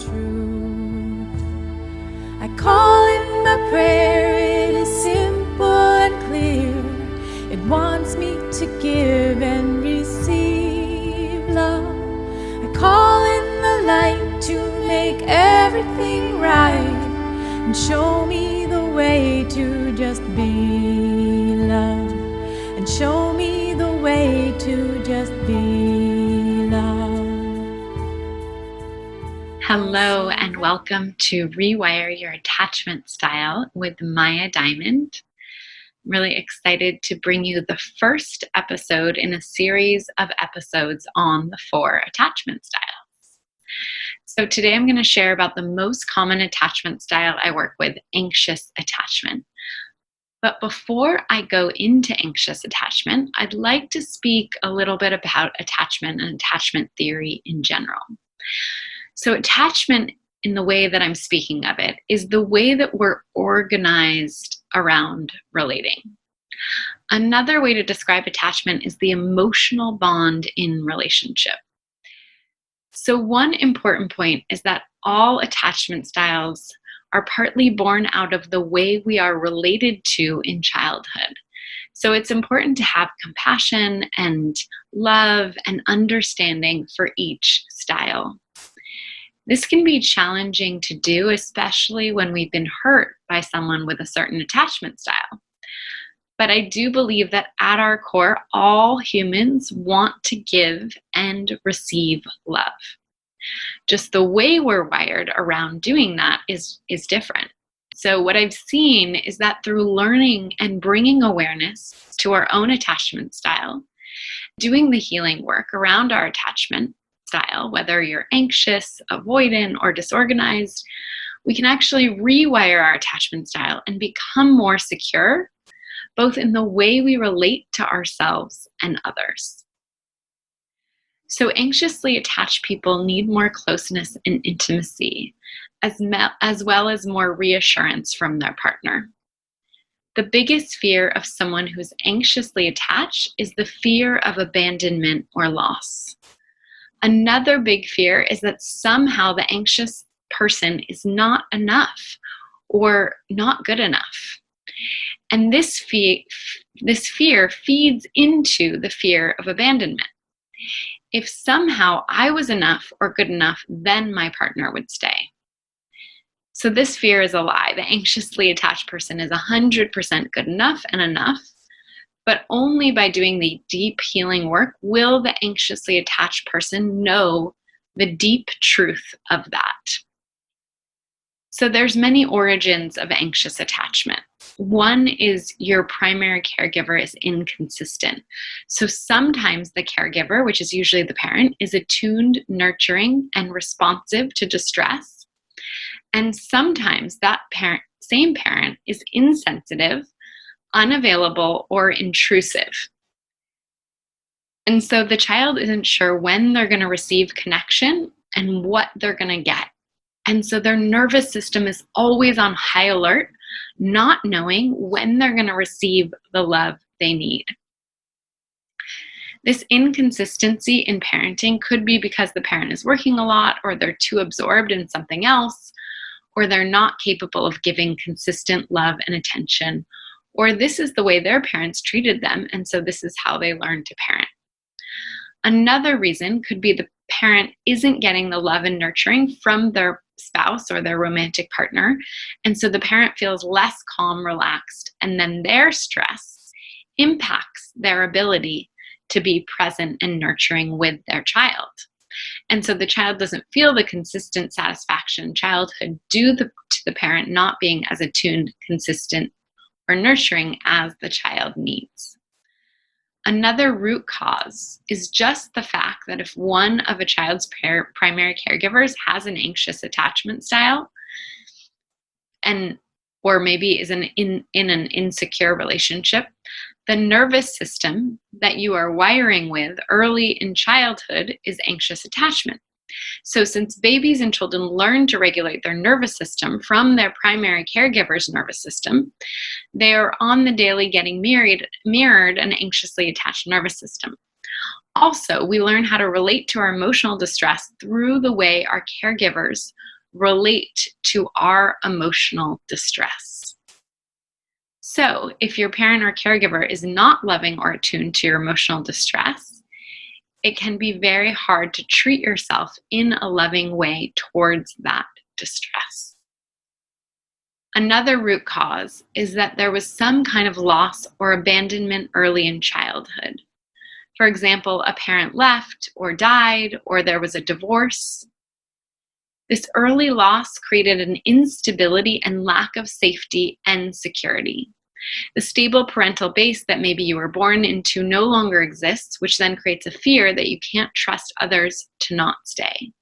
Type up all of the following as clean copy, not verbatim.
truth. I call in my prayer, it is simple and clear. It wants me to give and receive love. I call in the light to make everything right and show me the way to just be love. And show me the way to just be love. Hello and welcome to Rewire Your Attachment Style with Maya Diamond. I'm really excited to bring you the first episode in a series of episodes on the 4 attachment styles. So today I'm going to share about the most common attachment style I work with, anxious attachment. But before I go into anxious attachment, I'd like to speak a little bit about attachment and attachment theory in general. So attachment, in the way that I'm speaking of it, is the way that we're organized around relating. Another way to describe attachment is the emotional bond in relationship. So one important point is that all attachment styles are partly born out of the way we are related to in childhood. So it's important to have compassion and love and understanding for each style. This can be challenging to do, especially when we've been hurt by someone with a certain attachment style. But I do believe that at our core, all humans want to give and receive love. Just the way we're wired around doing that is different. So what I've seen is that through learning and bringing awareness to our own attachment style, doing the healing work around our attachment style, whether you're anxious, avoidant, or disorganized, we can actually rewire our attachment style and become more secure, both in the way we relate to ourselves and others. So anxiously attached people need more closeness and intimacy, as well as more reassurance from their partner. The biggest fear of someone who's anxiously attached is the fear of abandonment or loss. Another big fear is that somehow the anxious person is not enough or not good enough. And this fear feeds into the fear of abandonment. If somehow I was enough or good enough, then my partner would stay. So this fear is a lie. The anxiously attached person is 100% good enough and enough. But only by doing the deep healing work will the anxiously attached person know the deep truth of that. So there's many origins of anxious attachment. One is your primary caregiver is inconsistent. So sometimes the caregiver, which is usually the parent, is attuned, nurturing, and responsive to distress. And sometimes that same parent is insensitive, unavailable, or intrusive. And so the child isn't sure when they're going to receive connection and what they're going to get. And so their nervous system is always on high alert, not knowing when they're going to receive the love they need. This inconsistency in parenting could be because the parent is working a lot, or they're too absorbed in something else, or they're not capable of giving consistent love and attention, or this is the way their parents treated them, and so this is how they learn to parent. Another reason could be the parent isn't getting the love and nurturing from their spouse or their romantic partner, and so the parent feels less calm, relaxed, and then their stress impacts their ability to be present and nurturing with their child. And so the child doesn't feel the consistent satisfaction in childhood due to the parent not being as attuned, consistent, or nurturing as the child needs. Another root cause is just the fact that if one of a child's primary caregivers has an anxious attachment style, or maybe is in an insecure relationship, the nervous system that you are wiring with early in childhood is anxious attachment. So since babies and children learn to regulate their nervous system from their primary caregiver's nervous system, they are on the daily getting mirrored an anxiously attached nervous system. Also, we learn how to relate to our emotional distress through the way our caregivers relate to our emotional distress. So, if your parent or caregiver is not loving or attuned to your emotional distress, it can be very hard to treat yourself in a loving way towards that distress. Another root cause is that there was some kind of loss or abandonment early in childhood. For example, a parent left or died, or there was a divorce. This early loss created an instability and lack of safety and security. The stable parental base that maybe you were born into no longer exists, which then creates a fear that you can't trust others to not stay.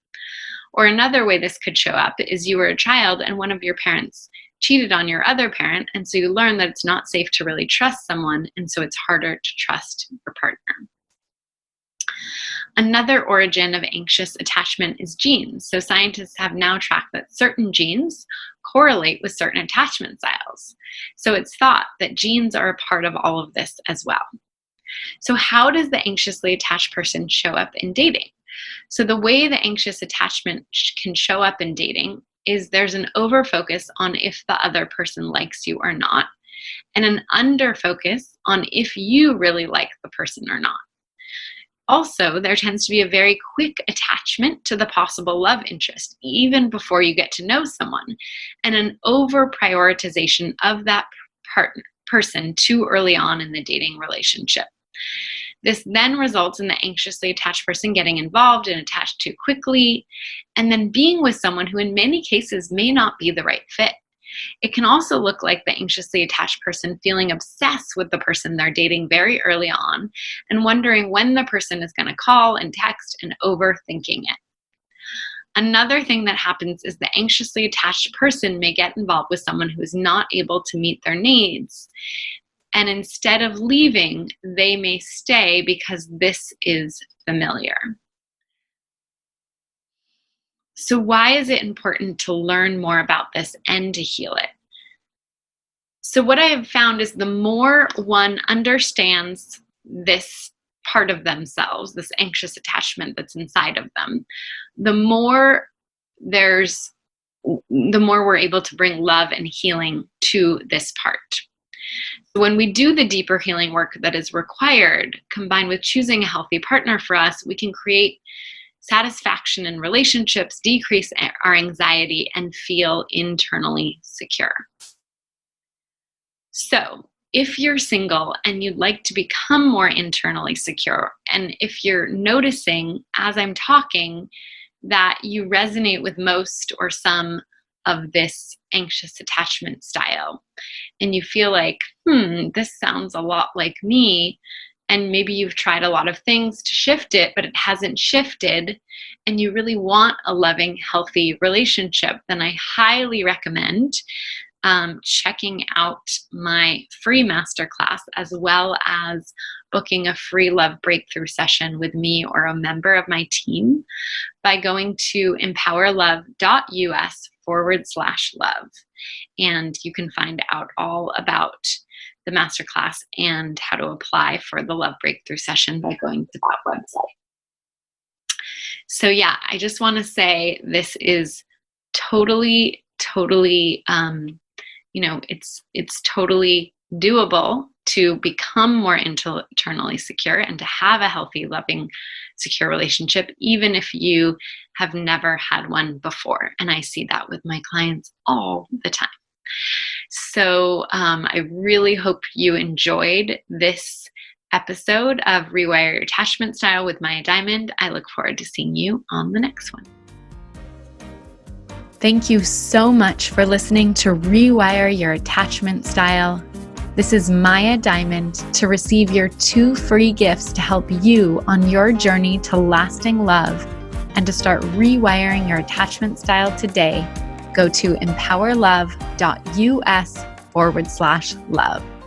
Or another way this could show up is you were a child and one of your parents cheated on your other parent, and so you learn that it's not safe to really trust someone, and so it's harder to trust your partner. Another origin of anxious attachment is genes. So scientists have now tracked that certain genes correlate with certain attachment styles. So it's thought that genes are a part of all of this as well. So how does the anxiously attached person show up in dating? So the way the anxious attachment can show up in dating is there's an over-focus on if the other person likes you or not, and an under-focus on if you really like the person or not. Also, there tends to be a very quick attachment to the possible love interest, even before you get to know someone, and an over-prioritization of that person too early on in the dating relationship. This then results in the anxiously attached person getting involved and attached too quickly, and then being with someone who in many cases may not be the right fit. It can also look like the anxiously attached person feeling obsessed with the person they're dating very early on and wondering when the person is going to call and text and overthinking it. Another thing that happens is the anxiously attached person may get involved with someone who is not able to meet their needs. And instead of leaving, they may stay because this is familiar. So why is it important to learn more about this and to heal it? So what I have found is the more one understands this part of themselves, this anxious attachment that's inside of them, the more we're able to bring love and healing to this part. When we do the deeper healing work that is required, combined with choosing a healthy partner for us, we can create satisfaction in relationships, decrease our anxiety, and feel internally secure. So, if you're single and you'd like to become more internally secure, and if you're noticing as I'm talking that you resonate with most or some of this anxious attachment style, and you feel like, this sounds a lot like me, and maybe you've tried a lot of things to shift it, but it hasn't shifted, and you really want a loving, healthy relationship, then I highly recommend checking out my free masterclass, as well as booking a free love breakthrough session with me or a member of my team by going to empowerlove.us/love. And you can find out all about the masterclass and how to apply for the love breakthrough session by going to that website. So yeah, I just want to say this is totally, it's totally doable to become more internally secure and to have a healthy, loving, secure relationship, even if you have never had one before. And I see that with my clients all the time. So I really hope you enjoyed this episode of Rewire Your Attachment Style with Maya Diamond. I look forward to seeing you on the next one. Thank you so much for listening to Rewire Your Attachment Style. This is Maya Diamond. To receive your 2 free gifts to help you on your journey to lasting love and to start rewiring your attachment style today, go to empowerlove.us/love.